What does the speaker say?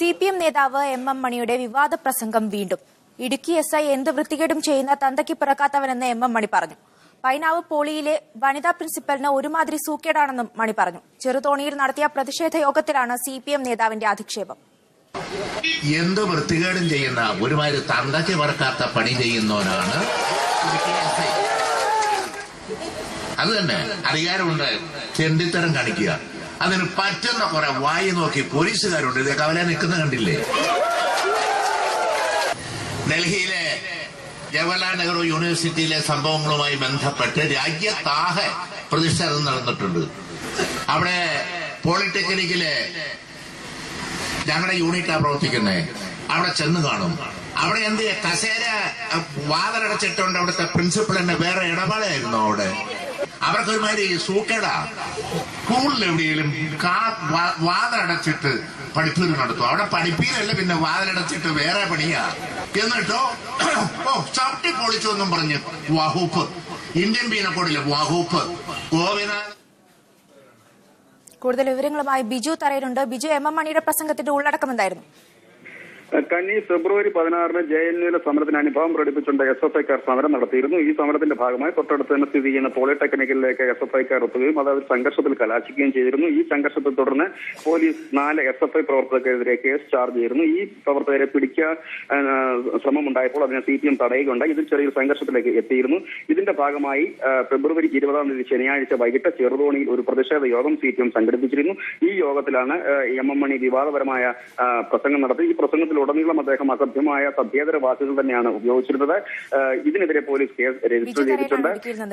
CPM നേതാവ് MM മണിയുടെ വിവാദ പ്രസംഗം വീണ്ടും. ഇടുക്കി SI എന്ത് വൃത്തികേടും ചെയ്യുന്ന തന്തയ്ക്ക് പിറക്കാത്തവനെന്ന് MM മണി പറഞ്ഞു. പൈനാവ് പോളിയിലെ വനിതാ പ്രിൻസിപ്പലിന് ഒരുമാതിരി സൂക്കേടാണെന്നും മണി പറഞ്ഞു. ചെറുതോണിയിൽ നടത്തിയ പ്രതിഷേധ യോഗത്തിലാണ് CPM നേതാവിന്റെ അധിക്ഷേപം. എന്ത് വൃത്തികേടും ചെയ്യുന്ന ഒരുമാതിരി തന്തയ്ക്ക് പിറക്കാത്ത പണി ചെയ്യുന്നവനാണ്. അത് തന്നെ അധികാരമുണ്ട്, ചെണ്ടിത്തരം കാണിക്കുക. അതിന് പറ്റുന്ന കുറെ വായി നോക്കി പോലീസുകാരുണ്ട്. ഇതൊക്കെ അവനെ നിൽക്കുന്ന കണ്ടില്ലേ? ഡൽഹിയിലെ ജവഹർലാൽ നെഹ്റു യൂണിവേഴ്സിറ്റിയിലെ സംഭവങ്ങളുമായി ബന്ധപ്പെട്ട് രാജ്യത്താകെ പ്രതിഷേധം നടന്നിട്ടുണ്ട്. അവിടെ പോളിടെക്നിക്കിലെ ഞങ്ങളുടെ യൂണിറ്റാണ് പ്രവർത്തിക്കുന്നത്. അവിടെ ചെന്ന് കാണും. അവിടെ എന്ത് കസേര വാതിലടച്ചിട്ടുണ്ട്. അവിടുത്തെ പ്രിൻസിപ്പളിന്റെ വേറെ ഇടപാടായിരുന്നു. അവിടെ അവർക്കൊരുമാതിരി സൂക്കേടാ. സ്കൂളിൽ എവിടെയെങ്കിലും വാതിലടച്ചിട്ട് പഠിപ്പീര് നടത്തും. അവിടെ പഠിപ്പീരല്ല, പിന്നെ വാതിലടച്ചിട്ട് വേറെ പണിയാ. എന്നിട്ടോ ചവിട്ടി പൊളിച്ചു എന്നും പറഞ്ഞ് വകുപ്പ്, ഇന്ത്യൻ പീനക്കോഡിലെ വകുപ്പ് ഗോപിനാഥ്. കൂടുതൽ വിവരങ്ങളുമായി ബിജു തറയിലുണ്ട്. ബിജു, MM മണിയുടെ പ്രസംഗത്തിന്റെ ഉള്ളടക്കം എന്തായിരുന്നു? കന്നി ഫെബ്രുവരി 16 JNUവിലെ സമരത്തിന് അനുഭവം പ്രകടിപ്പിച്ചുകൊണ്ട് SFIക്കാർ സമരം നടത്തിയിരുന്നു. ഈ സമരത്തിന്റെ ഭാഗമായി തൊട്ടടുത്ത് തന്നെ സ്ഥിതി ചെയ്യുന്ന പോളിടെക്നിക്കിലേക്ക് SFIക്കാർ എത്തുകയും അത് സംഘർഷത്തിൽ കലാശിക്കുകയും ചെയ്തിരുന്നു. ഈ സംഘർഷത്തെ തുടർന്ന് പോലീസ് 4 SFI പ്രവർത്തകർക്കെതിരെ കേസ് ചാർജ് ചെയ്തിരുന്നു. ഈ പ്രവർത്തകരെ പിടിക്കാൻ ശ്രമമുണ്ടായപ്പോൾ അതിനെ CPM തടയുകയുണ്ടായി. ഇതിൽ ചെറിയൊരു സംഘർഷത്തിലേക്ക് എത്തിയിരുന്നു. ഇതിന്റെ ഭാഗമായി ഫെബ്രുവരി 20 ശനിയാഴ്ച വൈകിട്ട് ചെറുതോണിയിൽ ഒരു പ്രതിഷേധ യോഗം CPM സംഘടിപ്പിച്ചിരുന്നു. ഈ യോഗത്തിലാണ് MM മണി വിവാദപരമായ പ്രസംഗം നടത്തി. ഈ പ്രസംഗത്തിൽ ഉടനീളം അദ്ദേഹം അസഭ്യമായ സഭ്യേതര വാക്കുകൾ തന്നെയാണ് ഉപയോഗിച്ചിരുന്നത്. ഇതിനെതിരെ പോലീസ് കേസ് രജിസ്റ്റർ ചെയ്തിട്ടുണ്ട്.